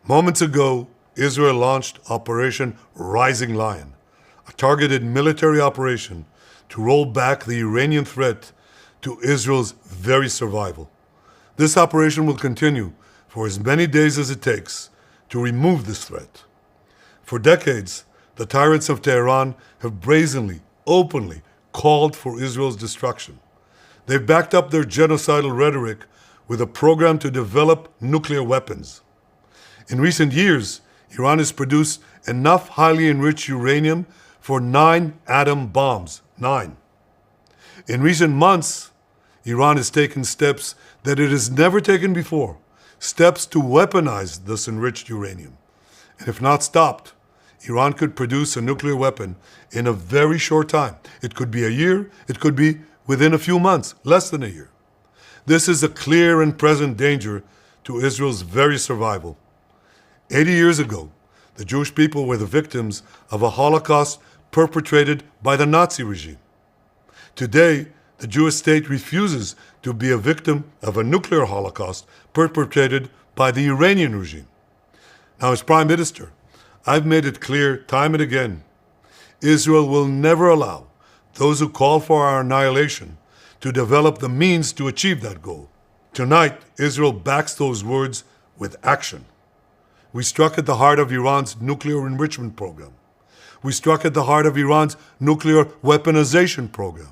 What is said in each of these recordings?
Moments ago, Israel launched Operation Rising Lion, a targeted military operation to roll back the Iranian threat to Israel's very survival. This operation will continue for as many days as it takes to remove this threat. For decades, the tyrants of Tehran have brazenly, openly called for Israel's destruction. They've backed up their genocidal rhetoric with a program to develop nuclear weapons. In recent years, Iran has produced enough highly enriched uranium for 9 atom bombs. 9. In recent months, Iran has taken steps that it has never taken before, steps to weaponize this enriched uranium. And if not stopped, Iran could produce a nuclear weapon in a very short time. It could be a year, it could be within a few months, less than a year. This is a clear and present danger to Israel's very survival. 80 years ago, the Jewish people were the victims of a Holocaust perpetrated by the Nazi regime. Today, the Jewish state refuses to be a victim of a nuclear Holocaust perpetrated by the Iranian regime. Now, as Prime Minister, I've made it clear time and again, Israel will never allow those who call for our annihilation to develop the means to achieve that goal. Tonight, Israel backs those words with action. We struck at the heart of Iran's nuclear enrichment program. We struck at the heart of Iran's nuclear weaponization program.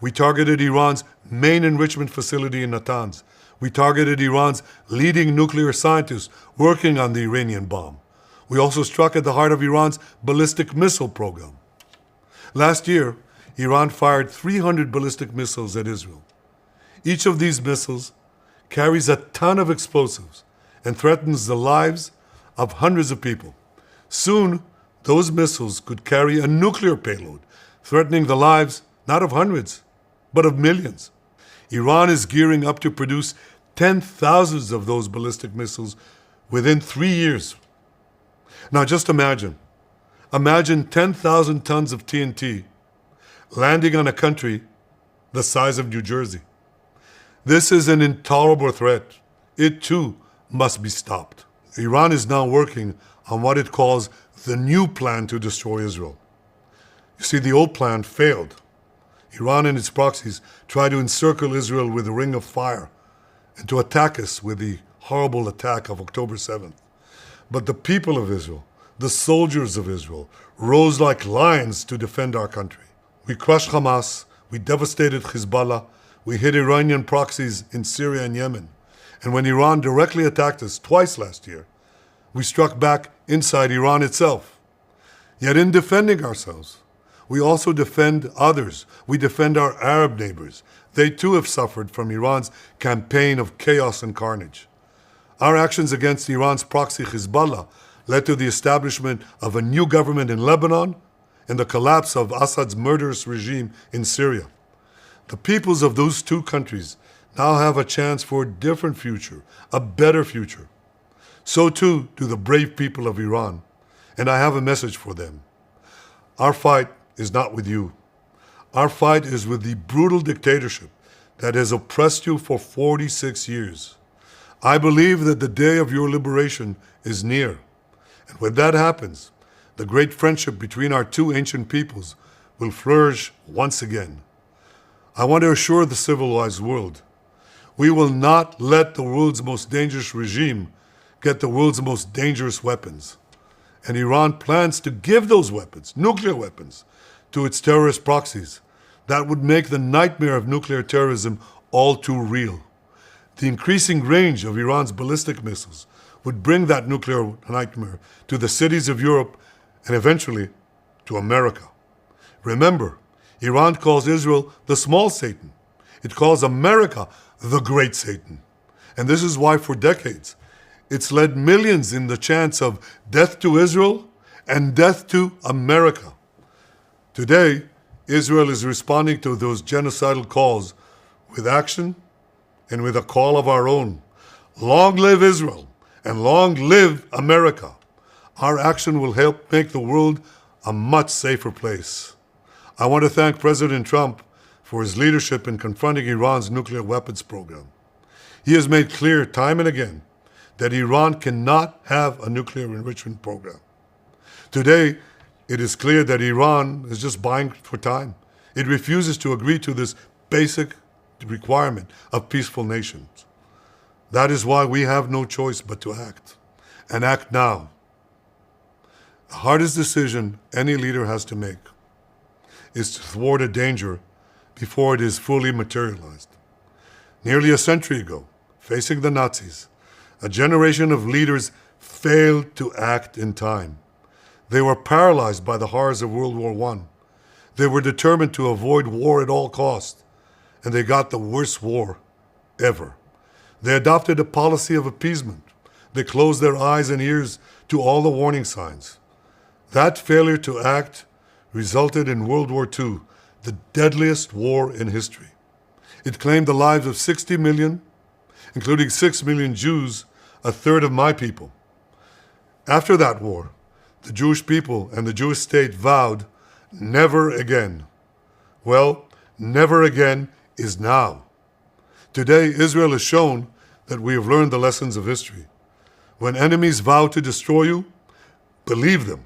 We targeted Iran's main enrichment facility in Natanz. We targeted Iran's leading nuclear scientists working on the Iranian bomb. We also struck at the heart of Iran's ballistic missile program. Last year, Iran fired 300 ballistic missiles at Israel. Each of these missiles carries a ton of explosives and threatens the lives of hundreds of people. Soon, those missiles could carry a nuclear payload, threatening the lives not of hundreds, but of millions. Iran is gearing up to produce 10,000 of those ballistic missiles within 3 years. Now just imagine 10,000 tons of TNT landing on a country the size of New Jersey. This is an intolerable threat. It too must be stopped. Iran is now working on what it calls the new plan to destroy Israel. You see, the old plan failed. Iran and its proxies tried to encircle Israel with a ring of fire and to attack us with the horrible attack of October 7th. But the people of Israel, the soldiers of Israel, rose like lions to defend our country. We crushed Hamas, we devastated Hezbollah, we hit Iranian proxies in Syria and Yemen. And when Iran directly attacked us twice last year, we struck back inside Iran itself. Yet in defending ourselves, we also defend others. We defend our Arab neighbors. They too have suffered from Iran's campaign of chaos and carnage. Our actions against Iran's proxy Hezbollah led to the establishment of a new government in Lebanon and the collapse of Assad's murderous regime in Syria. The peoples of those two countries now have a chance for a different future, a better future. So too do the brave people of Iran, and I have a message for them. Our fight is not with you. Our fight is with the brutal dictatorship that has oppressed you for 46 years. I believe that the day of your liberation is near. And when that happens, the great friendship between our two ancient peoples will flourish once again. I want to assure the civilized world, we will not let the world's most dangerous regime get the world's most dangerous weapons. And Iran plans to give those weapons, nuclear weapons, to its terrorist proxies. That would make the nightmare of nuclear terrorism all too real. The increasing range of Iran's ballistic missiles would bring that nuclear nightmare to the cities of Europe and eventually to America. Remember, Iran calls Israel the small Satan. It calls America the great Satan. And this is why for decades, it's led millions in the chants of death to Israel and death to America. Today, Israel is responding to those genocidal calls with action and with a call of our own. Long live Israel and long live America. Our action will help make the world a much safer place. I want to thank President Trump for his leadership in confronting Iran's nuclear weapons program. He has made clear time and again that Iran cannot have a nuclear enrichment program. Today, it is clear that Iran is just buying for time. It refuses to agree to this basic requirement of peaceful nations. That is why we have no choice but to act, and act now. The hardest decision any leader has to make is to thwart a danger before it is fully materialized. Nearly a century ago, facing the Nazis, a generation of leaders failed to act in time. They were paralyzed by the horrors of World War I. They were determined to avoid war at all costs, and they got the worst war ever. They adopted a policy of appeasement. They closed their eyes and ears to all the warning signs. That failure to act resulted in World War II, the deadliest war in history. It claimed the lives of 60 million, including 6 million Jews, a third of my people. After that war, the Jewish people and the Jewish state vowed, never again. Well, never again is now. Today, Israel has shown that we have learned the lessons of history. When enemies vow to destroy you, believe them.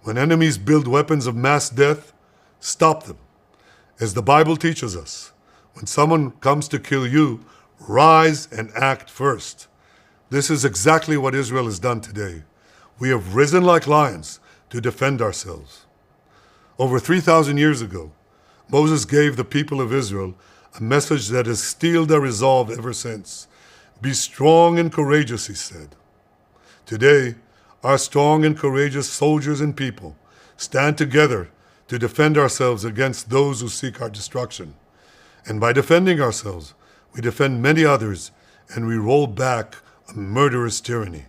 When enemies build weapons of mass death, stop them. As the Bible teaches us, when someone comes to kill you, rise and act first. This is exactly what Israel has done today. We have risen like lions to defend ourselves. Over 3,000 years ago, Moses gave the people of Israel a message that has steeled their resolve ever since. Be strong and courageous, he said. Today, our strong and courageous soldiers and people stand together to defend ourselves against those who seek our destruction. And by defending ourselves, we defend many others, and we roll back a murderous tyranny.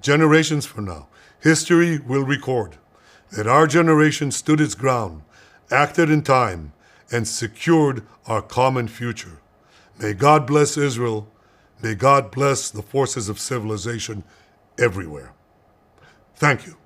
Generations from now, history will record that our generation stood its ground, acted in time, and secured our common future. May God bless Israel. May God bless the forces of civilization everywhere. Thank you.